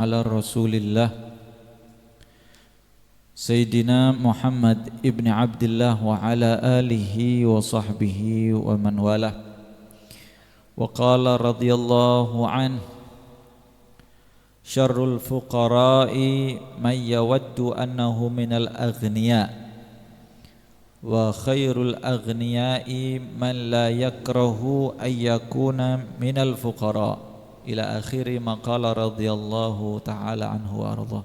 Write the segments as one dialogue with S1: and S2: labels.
S1: ala Rasulillah Sayyidina Muhammad ibn Abdullah wa ala alihi wa sahbihi wa man walah. Wa qala radhiyallahu an syarrul fuqara'i man yawaddu annahu minal aghniya wa khairul aghniya'i man la yakrahu ayyakuna minal fuqara' ila akhiri maqala radhiyallahu ta'ala anhu wa arda.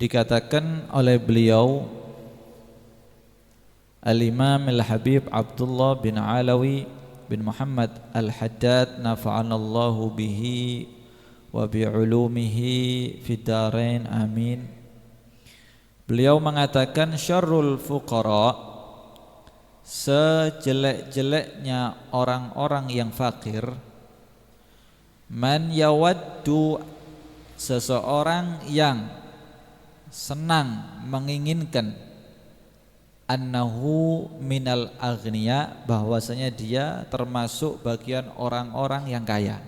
S1: Dikatakan oleh beliau Al-Imam Al-Habib Abdullah bin Alawi bin Muhammad Al-Haddad nafa'anallahu bihi wa bi'ulumihi fid darain amin. Beliau mengatakan syarrul fuqara, sejelek-jeleknya orang-orang yang fakir, man yawaddu, seseorang yang senang menginginkan, annahu minal aghniya, bahwasanya dia termasuk bagian orang-orang yang kaya.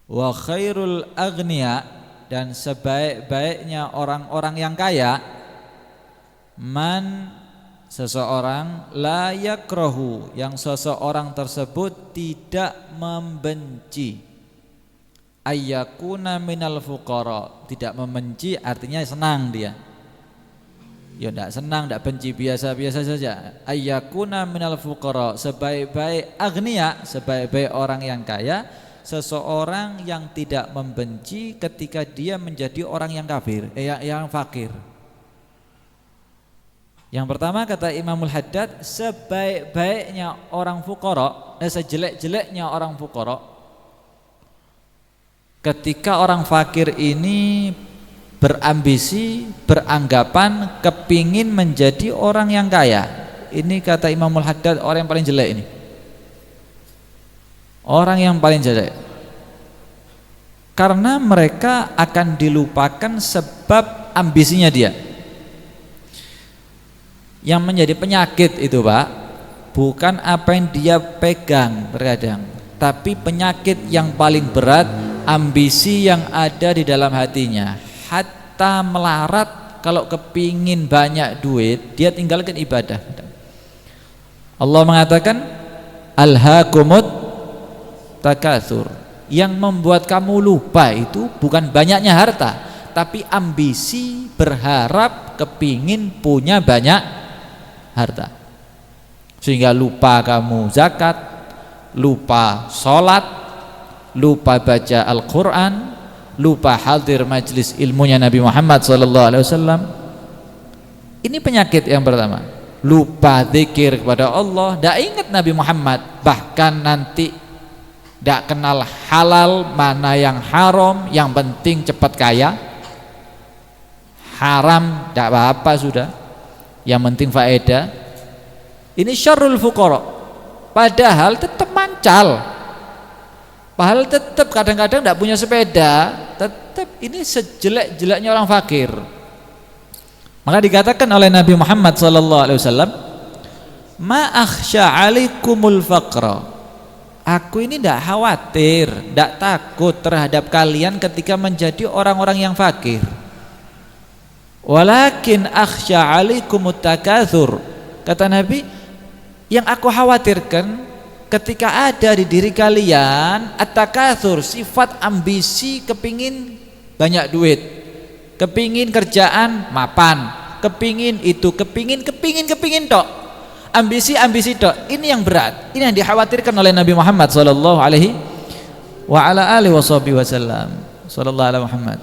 S1: Wa khairul aghniya, dan sebaik-baiknya orang-orang yang kaya, man, seseorang, la yakrahu, yang seseorang tersebut tidak membenci, ayyakuna minal fuqara, tidak membenci artinya senang dia. Ya tidak senang, tidak benci, biasa-biasa saja. Ayyakuna minal fuqara, sebaik-baik agniya, sebaik-baik orang yang kaya, seseorang yang tidak membenci ketika dia menjadi orang yang kafir, yang fakir. Yang pertama kata Imamul Haddad, sebaik-baiknya orang fuqara, sejelek-jeleknya orang fuqara, ketika orang fakir ini berambisi, beranggapan kepingin menjadi orang yang kaya. Ini kata Imamul Haddad orang yang paling jelek ini. Orang yang paling jelek. Karena mereka akan dilupakan sebab ambisinya dia. Yang menjadi penyakit itu Pak, bukan apa yang dia pegang terkadang, tapi penyakit yang paling berat, ambisi yang ada di dalam hatinya. Hatta melarat, kalau kepingin banyak duit, dia tinggalkan ibadah. Allah mengatakan alhaakumut takatsur, yang membuat kamu lupa itu bukan banyaknya harta, tapi ambisi, berharap, kepingin punya banyak harta, sehingga lupa kamu zakat, lupa sholat, lupa baca Al-Quran, lupa hadir majlis ilmunya Nabi Muhammad SAW. Ini penyakit yang pertama. Lupa zikir kepada Allah, tidak ingat Nabi Muhammad, bahkan nanti tidak kenal halal mana yang haram, yang penting cepat kaya. Haram tidak apa-apa sudah, yang penting faedah. Ini syarrul fuqara, padahal tetap mancal, padahal tetap kadang-kadang tidak punya sepeda, tetap ini sejelek-jeleknya orang fakir. Maka dikatakan oleh Nabi Muhammad SAW, ma akhsha alaikumul faqra, aku ini tidak khawatir, tidak takut terhadap kalian ketika menjadi orang-orang yang fakir. Walakin akhsha alaikumut takatsur, kata Nabi, yang aku khawatirkan ketika ada di diri kalian at-takatsur, sifat ambisi, kepingin banyak duit, kepingin kerjaan mapan, kepingin itu, kepingin tok, ambisi tok. Ini yang berat, ini yang dikhawatirkan oleh Nabi Muhammad sallallahu alaihi wa ala alihi wasallam, sallallahu alaihi Muhammad.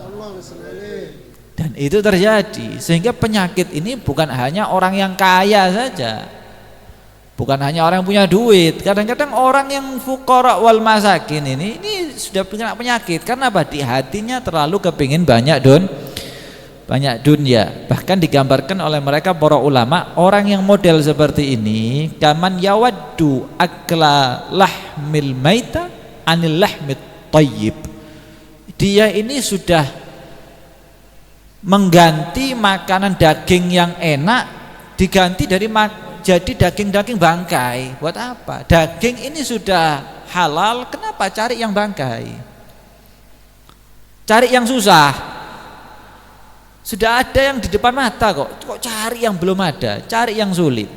S1: Dan itu terjadi, sehingga penyakit ini bukan hanya orang yang kaya saja, bukan hanya orang yang punya duit. Kadang-kadang orang yang fuqara wal masakin ini sudah punya penyakit. Karena apa? Di hatinya terlalu kepingin banyak dunia. Bahkan digambarkan oleh mereka para ulama, orang yang model seperti ini, kaman yawaddu akla lahmil maita anil lahmit thayyib. Dia ini sudah mengganti makanan daging yang enak diganti dari jadi daging-daging bangkai. Buat apa? Daging ini sudah halal, kenapa cari yang bangkai? Cari yang susah. Sudah ada yang di depan mata kok cari yang belum ada, cari yang sulit.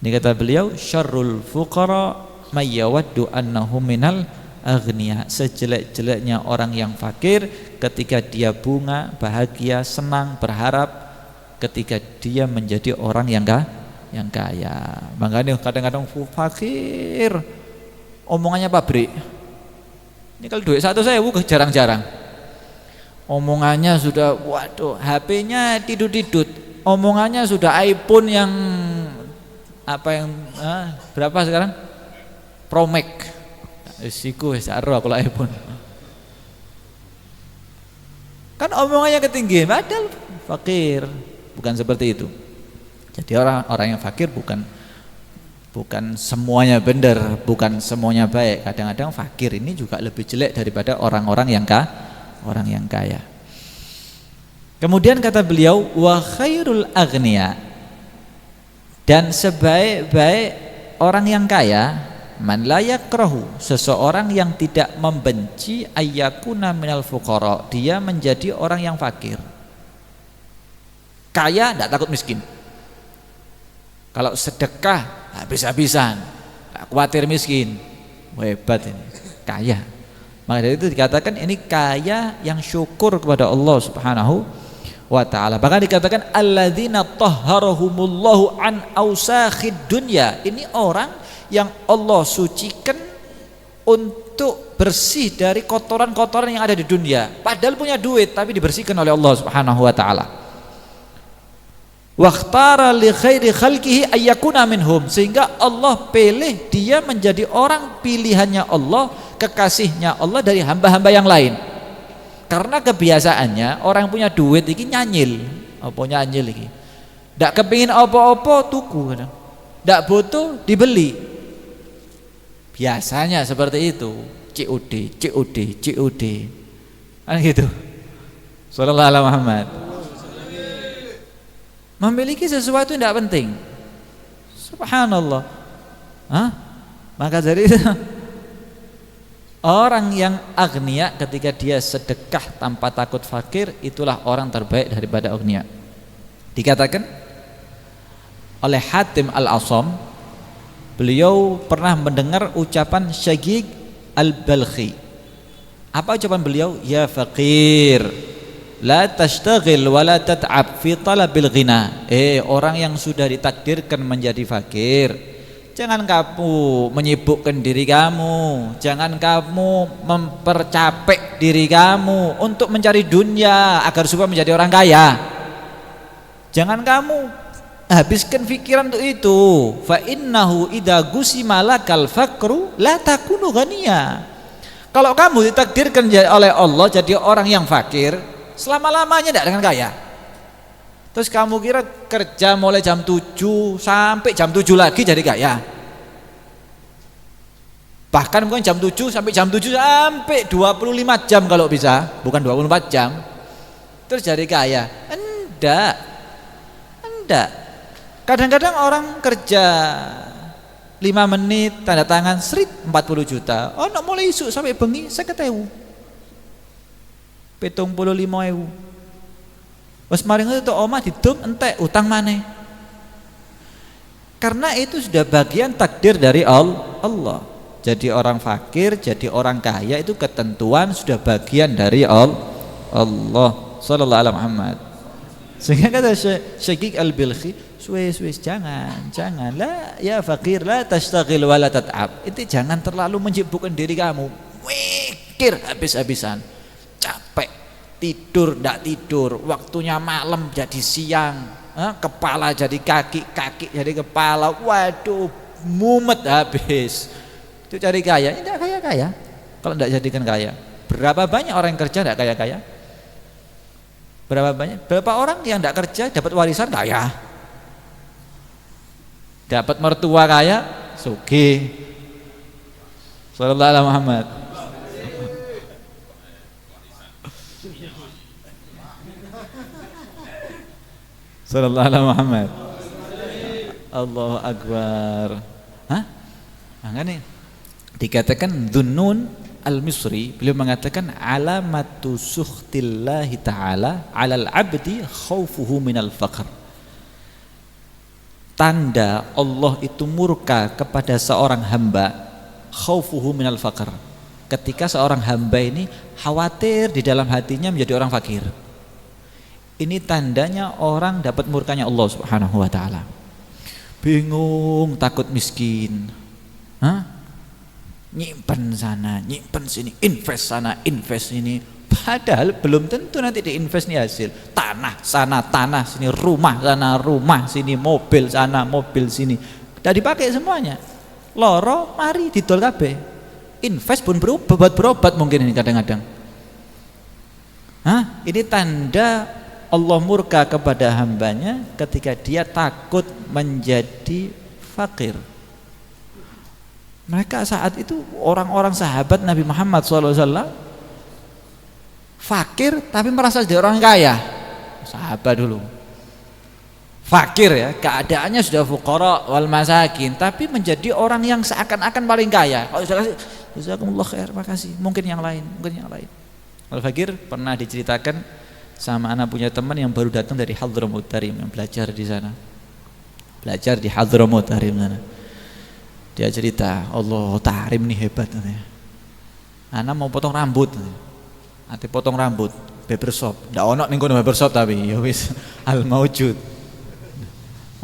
S1: Ini kata beliau, syarrul fuqara may yawaddu annahu minal aghniya. Sejelek-jeleknya orang yang fakir ketika dia bunga, bahagia, senang, berharap ketika dia menjadi orang yang kaya. Makanya kadang-kadang fakir omongannya pabrik. Ini kalau duit 1.000 jarang-jarang. Omongannya sudah waduh, HP-nya tidut-tidut. Omongannya sudah iPhone yang berapa sekarang? Pro Max. Isiku wis aro aku lah iPhone. Kan omongannya ketinggian, padahal fakir. Bukan seperti itu. Jadi orang yang fakir bukan semuanya benar, bukan semuanya baik. Kadang-kadang fakir ini juga lebih jelek daripada orang yang kaya. Kemudian kata beliau, wa khairul aghniya, dan sebaik-baik orang yang kaya, man la yakrahu, seseorang yang tidak membenci ayyakuna minal fuqara, dia menjadi orang yang fakir. Kaya tidak takut miskin. Kalau sedekah habis-habisan, tidak khawatir miskin. Hebat ini, kaya. Maka dari itu dikatakan ini kaya yang syukur kepada Allah Subhanahu wa ta'ala. Bahkan dikatakan alladzina tahharahumullahu an ausakhid dunya. Ini orang yang Allah sucikan untuk bersih dari kotoran-kotoran yang ada di dunia. Padahal punya duit tapi dibersihkan oleh Allah Subhanahu wa ta'ala. Wakhtara li khairi khalqihi ayyakuna minhum, sehingga Allah pilih dia menjadi orang pilihannya Allah, kekasihnya Allah dari hamba-hamba yang lain. Karena kebiasaannya orang punya duit iki nyanyil, apa nyanyil iki. Ndak kepengin apa-apa tuku kadang. Ndak butuh dibeli. Biasanya seperti itu. COD. Kan gitu. Sallallahu alaihi Muhammad. Memiliki sesuatu yang tidak penting. Subhanallah. Maka dari itu orang yang agniya ketika dia sedekah tanpa takut fakir, itulah orang terbaik daripada agniya. Dikatakan oleh Hatim Al-Asam, beliau pernah mendengar ucapan Syaqiq Al-Balkhi. Apa ucapan beliau? Ya faqir, la tashtaghil wa la tat'ab fi talabil ghina. Orang yang sudah ditakdirkan menjadi fakir, jangan kamu menyibukkan diri kamu, jangan kamu mempercapek diri kamu untuk mencari dunia agar supaya menjadi orang kaya. Jangan kamu habiskan pikiran untuk itu. Fa innahu idza gusima lakal faqru la takunu ghaniya. Kalau kamu ditakdirkan oleh Allah jadi orang yang fakir, selama-lamanya tidak dengan kaya. Terus kamu kira kerja mulai jam 7 sampai jam 7 lagi jadi kaya? Bahkan bukan jam 7 sampai jam 7 sampai 25 jam kalau bisa, bukan 24 jam. Terus jadi kaya? Enggak. Kadang-kadang orang kerja 5 menit tanda tangan 40 juta. Oh, nak mulai isuk sampai bengi 50.000. 75.000. Wes maring itu omah didum entek utang maneh. Karena itu sudah bagian takdir dari Allah. Jadi orang fakir, jadi orang kaya itu ketentuan sudah bagian dari Allah. Sallallahu alaihi Muhammad. Sehingga kata Syaqiq Al-Balkhi, wes jangan la ya fakir la tashtaghil wa la tat'ab. Itu jangan terlalu menyibukkan diri kamu. Mikir habis-habisan. Capek, tidur ndak tidur, waktunya malam jadi siang, kepala jadi kaki jadi kepala, waduh mumet habis. Itu cari kaya, tidak kaya kalau tidak jadikan kaya. Berapa banyak orang yang kerja tidak kaya? Berapa orang yang tidak kerja dapat warisan kaya, dapat mertua kaya, sugih. Sallallahu alaihi Muhammad. Sallallahu alaihi Muhammad. Allahu Akbar. Makanya Dikatakan Dhunnun Al-Misri, beliau mengatakan alamatu sukhtillahi ta'ala 'alal 'abdi khaufuhu minal faqr. Tanda Allah itu murka kepada seorang hamba, khaufuhu minal faqr, ketika seorang hamba ini khawatir di dalam hatinya menjadi orang fakir. Ini tandanya orang dapat murkanya Allah Subhanahu wa taala. Bingung, takut miskin. Nyimpen sana, nyimpen sini, invest sana, invest sini. Padahal belum tentu nanti diinvest nih hasil. Tanah sana, tanah sini, rumah sana, rumah sini, mobil sana, mobil sini. Udah dipakai semuanya. Loro mari didol kabeh. Invest pun berobat mungkin ini kadang-kadang. Ini tanda Allah murka kepada hambanya ketika dia takut menjadi fakir. Mereka saat itu orang-orang sahabat Nabi Muhammad SAW fakir tapi merasa jadi orang kaya. Sahabat dulu fakir ya, keadaannya sudah fuqara wal masakin, tapi menjadi orang yang seakan-akan paling kaya. Kalau sudah kasih, jazakumullah khair, makasih. Mungkin yang lain. Al-Fakir pernah diceritakan sama anak punya teman yang baru datang dari Hadramut Tarim, yang belajar di sana. Belajar di Hadramut Tarim sana. Dia cerita, Allah Tarim nih hebat katanya. Anak mau potong rambut. Nanti potong rambut, barbershop. Ndak ono ning kono barbershop tapi ya wis al maujud.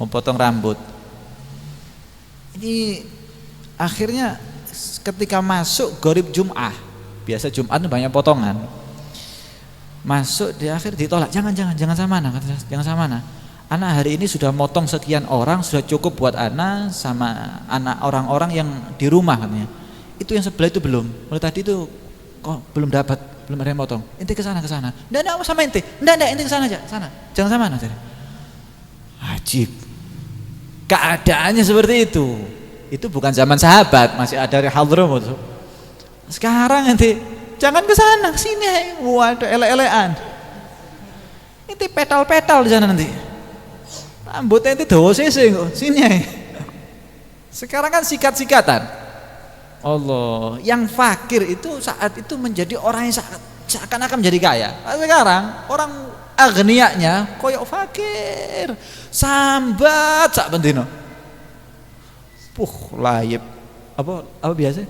S1: Mau potong rambut. Ini akhirnya ketika masuk Gharib Jum'ah, biasa Jumat itu banyak potongan. Masuk di akhir ditolak, jangan sama anak, jangan sama anak. Anak hari ini sudah motong sekian orang, sudah cukup buat anak sama anak orang-orang yang di rumah katanya. Itu yang sebelah itu belum. Mulai tadi itu kok belum dapat, belum ada yang potong. Ente ke sana. Enggak sama ente. Enggak ente ke sana aja, sana. Jangan sama anak. Ajib. Keadaannya seperti itu. Itu bukan zaman sahabat, masih ada dari Hadramut. Sekarang ente jangan ke sana, sini. Waduh, ele-elean. Ente petal-petal di sana nanti. Rambutnya itu dawa sese kok, sini aja. Sekarang kan sikat-sikatan. Allah, yang fakir itu saat itu menjadi orang yang seakan-akan menjadi kaya. Sekarang orang agnianya koyok fakir, sambat sak bendino. Layep. Apa biasa?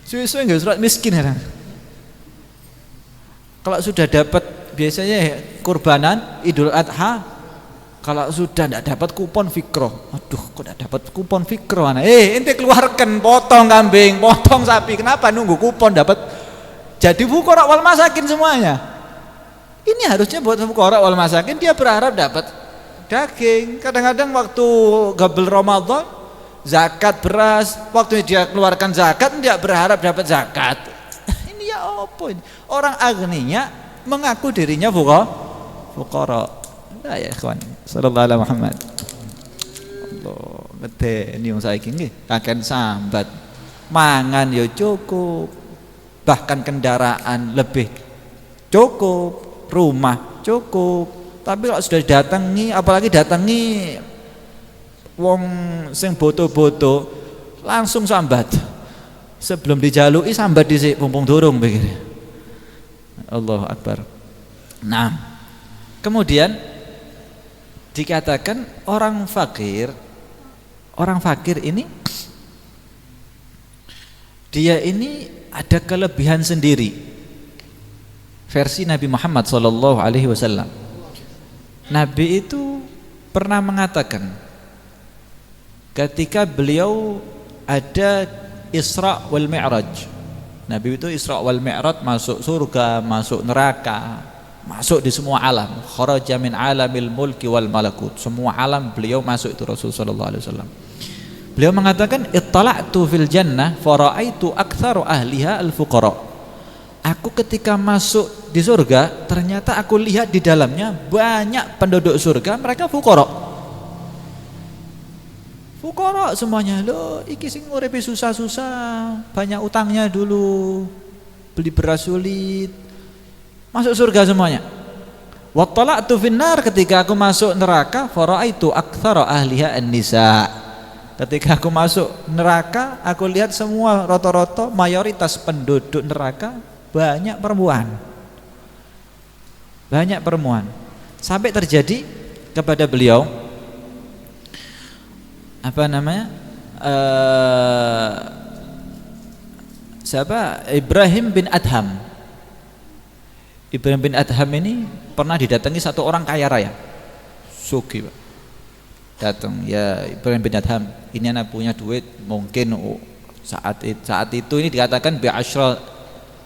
S1: Suwe-suwe enggak surat miskin ya. Kalau sudah dapat biasanya kurbanan Idul Adha, kalau sudah tidak dapat kupon fikroh, aduh kok tidak dapat kupon fikroh anak, ente keluarkan potong kambing, potong sapi, kenapa nunggu kupon dapat jadi fuqara wal masakin semuanya. Ini harusnya buat fuqara wal masakin, dia berharap dapat daging. Kadang-kadang waktu gabel Ramadan zakat beras, waktu dia keluarkan zakat dia berharap dapat zakat. Ini ya apa ini? Orang agninya mengaku dirinya fuqara. Ya ikhwan, sallallahu alaihi Muhammad. Allah, ngete ini yang saiki nggih, kakek sambat. Mangan ya cukup. Bahkan kendaraan lebih cukup, rumah cukup. Tapi kalau sudah datangi, apalagi datangi wong sing boto-boto, langsung sambat. Sebelum dijalui sambat dhisik mumpung durung pikir. Allahu Akbar. Nah, kemudian dikatakan orang fakir ini dia ini ada kelebihan sendiri. Versi Nabi Muhammad SAW. Nabi itu pernah mengatakan ketika beliau ada Isra wal Mi'raj. Nabi itu Isra wal Mi'raj, masuk surga, masuk neraka, masuk di semua alam. Kharaja min alamil mulki wal malakut. Semua alam beliau masuk itu Rasulullah SAW. Beliau mengatakan ittala'tu fil jannah fara'aitu aktsaru ahliha al-fuqara. Aku ketika masuk di surga ternyata aku lihat di dalamnya banyak penduduk surga mereka fuqara. Fuqara semuanya. Loh, iki sing uripe susah-susah, banyak utangnya dulu. Beli beras sulit. Masuk surga semuanya. Wattala'tu finnar, ketika aku masuk neraka fara'aitu aktsara ahliha an-nisa. Ketika aku masuk neraka, aku lihat semua rata-rata mayoritas penduduk neraka banyak perempuan. Banyak perempuan. Sampai terjadi kepada beliau Ibrahim bin Adham. Ibrahim bin Adham ini pernah didatangi satu orang kaya raya, sugih, Pak. Datang, ya Ibrahim bin Adham, ini anak punya duit mungkin saat itu ini dikatakan bi'ashra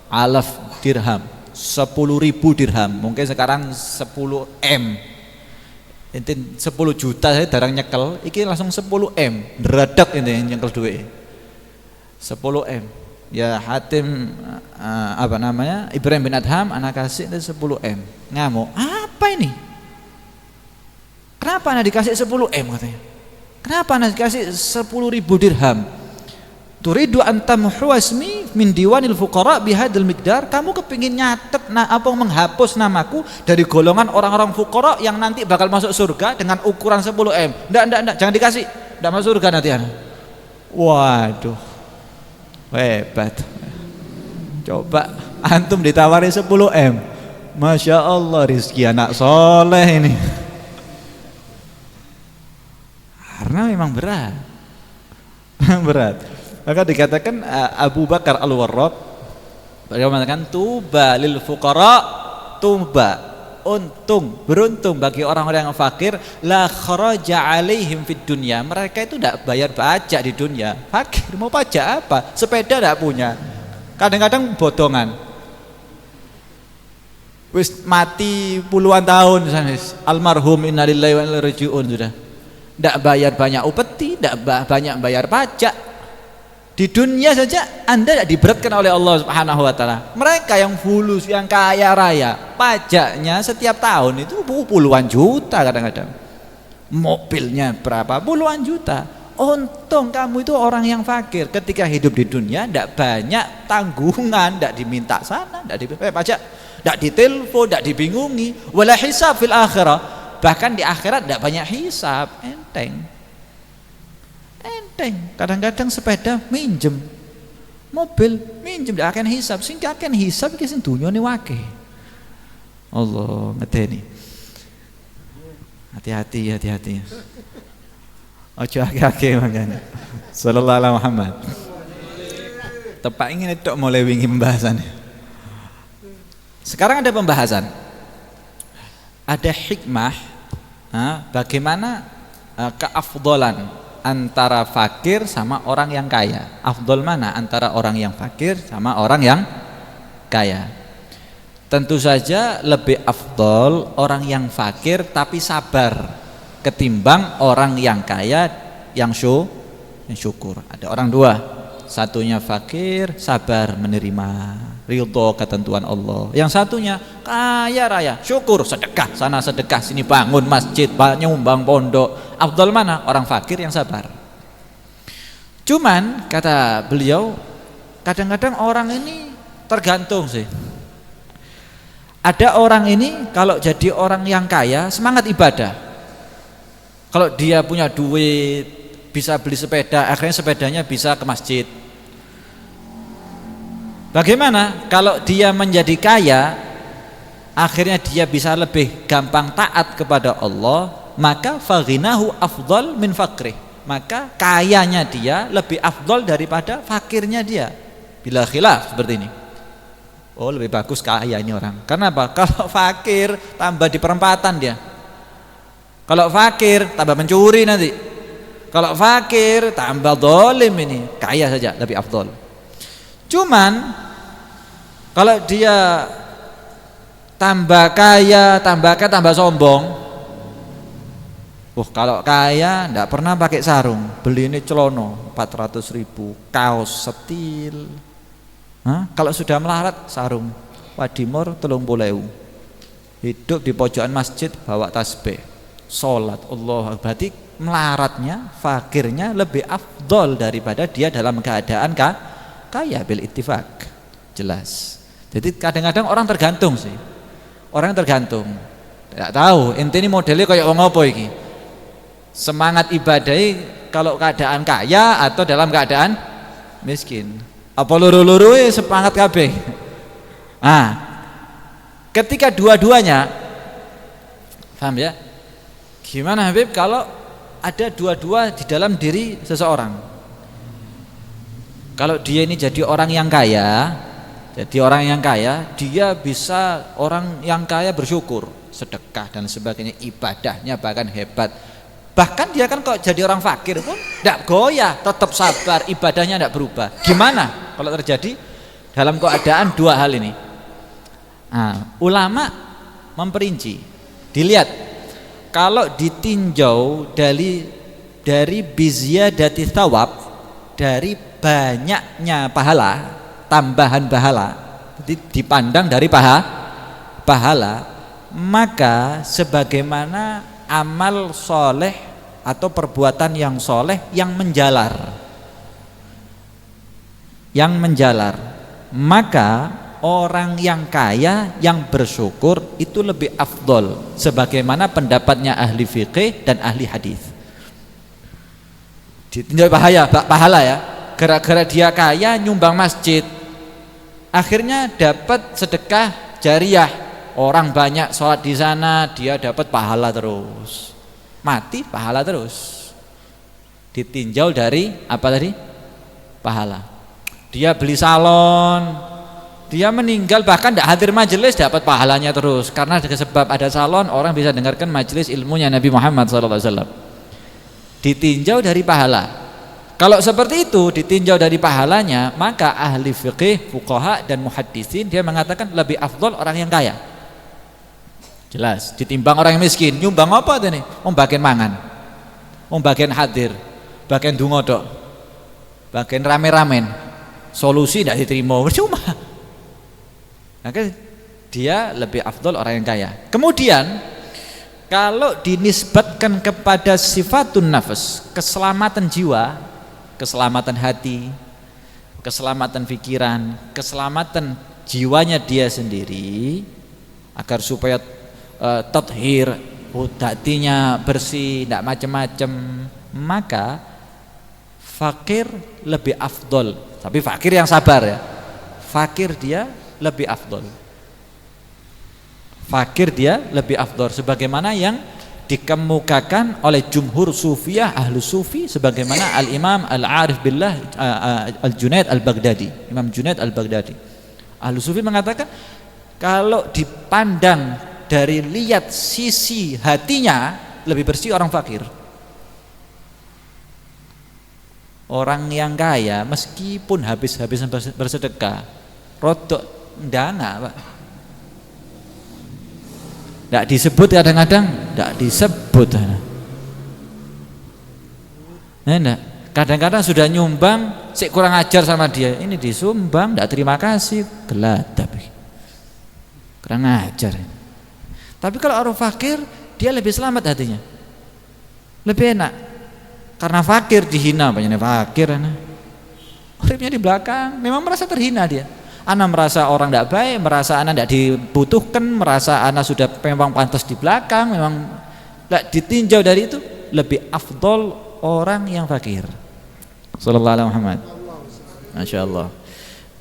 S1: alaf dirham, 10.000 dirham, mungkin sekarang 10 M. Inti 10 juta saya darang nyekel, iki langsung 10 M, ngeredek ini nyekel duit 10 M. Ya Hatim Ibrahim bin Adham anak kasih itu 10 M. Ngamuk, apa ini? Kenapa anak dikasih 10 M katanya? Kenapa anak dikasih 10.000 dirham? Turidu antam huasmi min diwanil fuqara bihadil miqdar. Kamu kepingin nyatet menghapus namaku dari golongan orang-orang fuqara yang nanti bakal masuk surga dengan ukuran 10 M. Enggak, jangan dikasih. Enggak masuk surga nanti anak. Waduh. Hebat. Coba antum ditawari 10 M. Masya Allah, rizki anak soleh ini. Karena memang berat. Berat. Maka dikatakan Abu Bakar Al-Warraq beliau mengatakan tuba lil fuqara, tuba, beruntung bagi orang-orang yang fakir, la kharaja alaihim fid dunya. Mereka itu tidak bayar pajak di dunia. Fakir mau pajak apa? Sepeda tidak punya. Kadang-kadang botongan. Wis mati puluhan tahun almarhum innalillahi wa inna ilaihi raji'un sudah. Tidak bayar banyak upeti, tidak banyak bayar pajak. Di dunia saja Anda tidak diberatkan oleh Allah Subhanahu wa taala. Mereka yang fulus, yang kaya raya, pajaknya setiap tahun itu puluhan juta kadang-kadang. Mobilnya berapa? Puluhan juta. Untung kamu itu orang yang fakir, ketika hidup di dunia tidak banyak tanggungan, tidak diminta sana, tidak diminta pajak, tidak ditelepon, tidak dibingungi. Wala hisab fil akhirah. Bahkan di akhirat tidak banyak hisab, enteng. Kadang-kadang sepeda minjem, mobil minjem, tidak akan hisab. Sehingga akan hisab kisah dunia ini wake. Allah ngedeni. Hati-hati. Ojo ake-ake makanya. Sallallahu alaihi Muhammad. Tepak ingin itu mulai wingi pembahasannya. Sekarang ada pembahasan. Ada hikmah bagaimana keafdolan antara fakir sama orang yang kaya. Afdol mana antara orang yang fakir sama orang yang kaya? Tentu saja lebih afdol orang yang fakir tapi sabar ketimbang orang yang kaya yang syukur. Ada orang dua, satunya fakir sabar menerima ridho ketentuan Allah, yang satunya kaya raya syukur, sedekah sana sedekah sini, bangun masjid, nyumbang pondok. Afdal mana? Orang fakir yang sabar. Cuman kata beliau, kadang-kadang orang ini tergantung sih. Ada orang ini kalau jadi orang yang kaya semangat ibadah. Kalau dia punya duit bisa beli sepeda, akhirnya sepedanya bisa ke masjid. Bagaimana kalau dia menjadi kaya, akhirnya dia bisa lebih gampang taat kepada Allah, maka faghinahu afdal min fakrih. Maka kayanya dia lebih afdal daripada fakirnya dia. Bila khilaf seperti ini. Oh, lebih bagus kaya ini orang. Karena apa? Kalau fakir tambah di perempatan dia. Kalau fakir tambah mencuri nanti. Kalau fakir tambah zalim ini. Kaya saja lebih afdal. Cuman kalau dia tambah kaya, tambah sombong. Kalau kaya ndak pernah pakai sarung, beli ini celono 400.000, kaos setil. Kalau sudah melarat sarung wadimor 30.000. Hidup di pojokan masjid bawa tasbih, sholat Allah. Berarti melaratnya, fakirnya lebih afdol daripada dia dalam keadaan kaya bil ittifaq. Jelas. Jadi kadang-kadang orang tergantung sih. Orang tergantung. Tidak tahu ente ini modelnya kayak wong apa iki. Semangat ibadahnya kalau keadaan kaya atau dalam keadaan miskin. Apa loro-loro semangat kabeh. Nah, ketika dua-duanya, paham ya? Gimana Habib kalau ada dua-dua di dalam diri seseorang? Kalau dia ini jadi orang yang kaya, dia bisa orang yang kaya bersyukur, sedekah dan sebagainya, ibadahnya bahkan hebat. Bahkan dia kan kok jadi orang fakir pun tidak goyah, tetap sabar, ibadahnya tidak berubah. Gimana kalau terjadi dalam keadaan dua hal ini? Nah, ulama memperinci, dilihat kalau ditinjau dari bizyadati thawab, dari banyaknya pahala, tambahan pahala, dipandang dari pahala, maka sebagaimana amal soleh atau perbuatan yang soleh yang menjalar, maka orang yang kaya yang bersyukur itu lebih afdol, sebagaimana pendapatnya ahli fikih dan ahli hadis. Ditinjau pahala ya, gara-gara dia kaya nyumbang masjid, akhirnya dapat sedekah jariyah, orang banyak sholat di sana, dia dapat pahala terus, mati pahala terus. Ditinjau dari apa tadi? Pahala. Dia beli salon, dia meninggal bahkan tidak hadir majelis, dapat pahalanya terus, karena sebab ada salon orang bisa dengarkan majelis ilmunya Nabi Muhammad SAW. Ditinjau dari pahala. Kalau seperti itu ditinjau dari pahalanya, maka ahli fikih, fuqaha dan muhaddisin dia mengatakan lebih afdol orang yang kaya. Jelas, ditimbang orang yang miskin. Nyumbang apa tadi? Bagian mangan, bagian hadir, bagian dungodok, bagian rame-ramen. Solusi tidak diterima, percuma. Maka dia lebih afdol orang yang kaya. Kemudian kalau dinisbatkan kepada sifatun nafas, keselamatan jiwa, keselamatan hati, keselamatan pikiran, keselamatan jiwanya dia sendiri, agar supaya tathir, hatinya bersih, tidak macam-macam, maka fakir lebih afdol. Tapi fakir yang sabar ya, fakir dia lebih afdol. Fakir dia lebih afdol, sebagaimana yang dikemukakan oleh jumhur sufiyah, ahlu sufi, sebagaimana al-imam al-arif billah al-Junaid al-Baghdadi, Imam Junaid al-Baghdadi. Ahlu sufi mengatakan kalau dipandang dari lihat sisi hatinya, lebih bersih orang fakir. Orang yang kaya meskipun habis-habisan bersedekah, rodok ndanga, Pak. Tidak disebut kadang-kadang, tidak disebut. Nah, kadang-kadang sudah nyumbang, sik kurang ajar sama dia. Ini disumbang, tidak terima kasih, geladap, kurang ajar. Tapi kalau orang fakir, dia lebih selamat hatinya, lebih enak. Karena fakir dihina, banyak fakir. Uripnya di belakang, memang merasa terhina dia. Ana merasa orang tidak baik, merasa ana tidak dibutuhkan, merasa ana sudah memang pantas di belakang, memang tidak ditinjau dari itu, lebih afdol orang yang fakir. Sallallahu alaihi Muhammad. Masya Allah.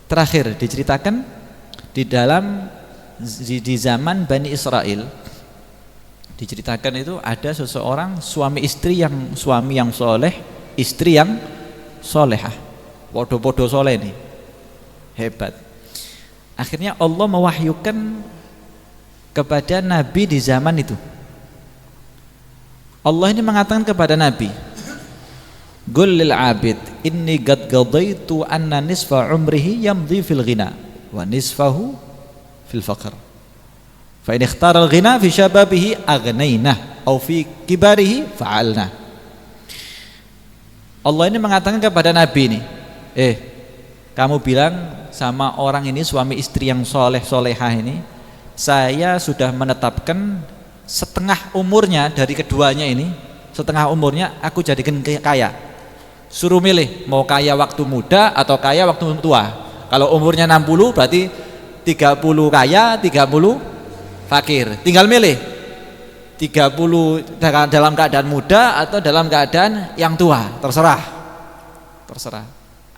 S1: Terakhir diceritakan di dalam di zaman Bani Israel, diceritakan itu ada seseorang suami yang soleh, istri yang solehah, podo-podo soleh nih, hebat. Akhirnya Allah mewahyukan kepada Nabi di zaman itu. Allah ini mengatakan kepada Nabi, Qul lil abid inni qad qadaitu anna nisfa umrihi yamdi fil ghina wa nisfahu fil faqr. Fa in ikhtara al ghina fi shababihi aghnayna aw fi kibarihi fa'alna. Allah ini mengatakan kepada Nabi nih, kamu bilang sama orang ini, suami istri yang solehah ini, saya sudah menetapkan setengah umurnya dari keduanya ini, setengah umurnya aku jadikan kaya. Suruh milih, mau kaya waktu muda atau kaya waktu tua. Kalau umurnya 60 berarti 30 kaya, 30 fakir. Tinggal milih, 30 dalam keadaan muda atau dalam keadaan yang tua, terserah.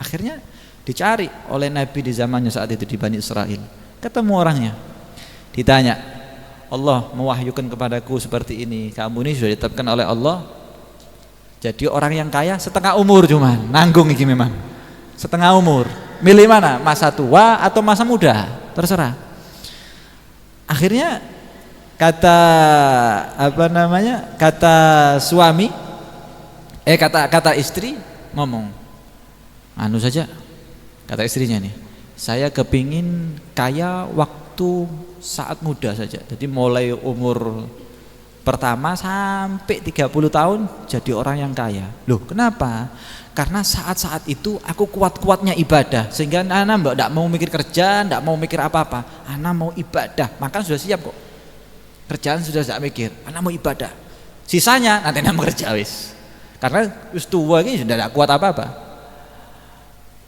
S1: Akhirnya dicari oleh Nabi di zamannya saat itu di Bani Israel. Ketemu orangnya, ditanya, Allah mewahyukan kepadaku seperti ini, kamu ini sudah ditetapkan oleh Allah jadi orang yang kaya setengah umur, cuman nanggung ini memang setengah umur, milih mana, masa tua atau masa muda, terserah. Akhirnya kata suami, kata istri ngomong, anu saja, kata istrinya nih, saya kepingin kaya waktu saat muda saja, jadi mulai umur pertama sampai 30 tahun jadi orang yang kaya. Loh kenapa? Karena saat-saat itu aku kuat-kuatnya ibadah, sehingga anak tidak mau mikir kerjaan, tidak mau mikir apa-apa, anak mau ibadah, makan sudah siap kok, kerjaan sudah tidak mikir, anak mau ibadah, sisanya nanti anak kerja wis, karena wis tua ini sudah tidak kuat apa-apa.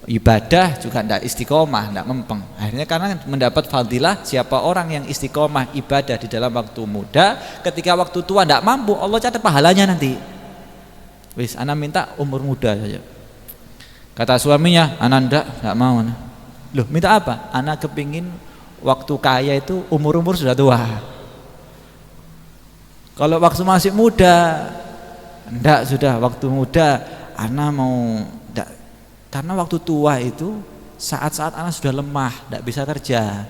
S1: Ibadah juga tidak istiqomah, tidak mempeng. Akhirnya karena mendapat fadilah siapa orang yang istiqomah ibadah di dalam waktu muda, ketika waktu tua tidak mampu, Allah catat pahalanya nanti. Wis, anak minta umur muda saja. Kata suaminya, anak tidak mau. Loh, minta apa? Anak kepingin waktu kaya itu umur sudah tua. Kalau waktu masih muda, enggak, sudah waktu muda, anak mau enggak. Karena waktu tua itu saat-saat anak sudah lemah, tidak bisa kerja.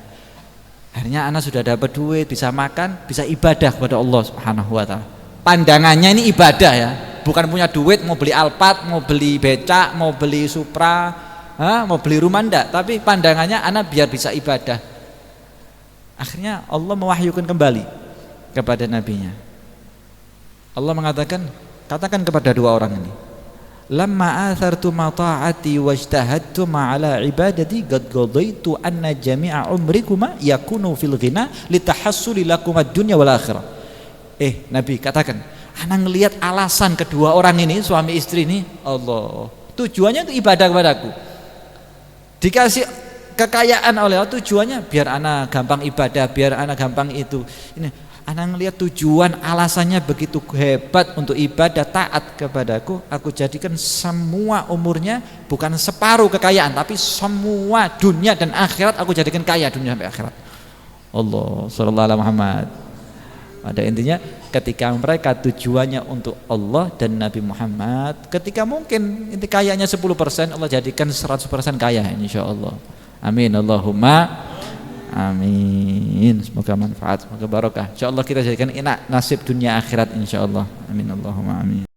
S1: Akhirnya anak sudah dapat duit, bisa makan, bisa ibadah kepada Allah Subhanahu wa taala. Pandangannya ini ibadah ya, bukan punya duit mau beli Alphard, mau beli becak, mau beli Supra, mau beli rumah, enggak, tapi pandangannya anak biar bisa ibadah. Akhirnya Allah mewahyukan kembali kepada nabinya. Allah mengatakan, katakan kepada dua orang ini, lamma athartu ma ta'ati wajtahadtu ma ala ibadati qad qadaitu anna jami'a umrikuma yakunu fil ghina litahassuli lakum ad-dunya wal akhirah. Nabi katakan, anak ngelihat alasan kedua orang ini, suami istri ini, Allah, tujuannya itu ibadah kepadaku. Dikasih kekayaan oleh Allah, tujuannya biar anak gampang ibadah, biar anak gampang itu. Ini anak ngelihat tujuan, alasannya begitu hebat untuk ibadah taat kepadaku, aku jadikan semua umurnya bukan separuh kekayaan, tapi semua dunia dan akhirat aku jadikan kaya, dunia sampai akhirat. Allah sallallahu alaihi Muhammad. Pada intinya ketika mereka tujuannya untuk Allah dan Nabi Muhammad, ketika mungkin inti kayanya 10%, Allah jadikan 100% kaya insyaallah. Amin Allahumma amin. Semoga manfaat, semoga barokah. Insyaallah kita jadikan enak nasib dunia akhirat insyaallah. Amin Allahumma amin.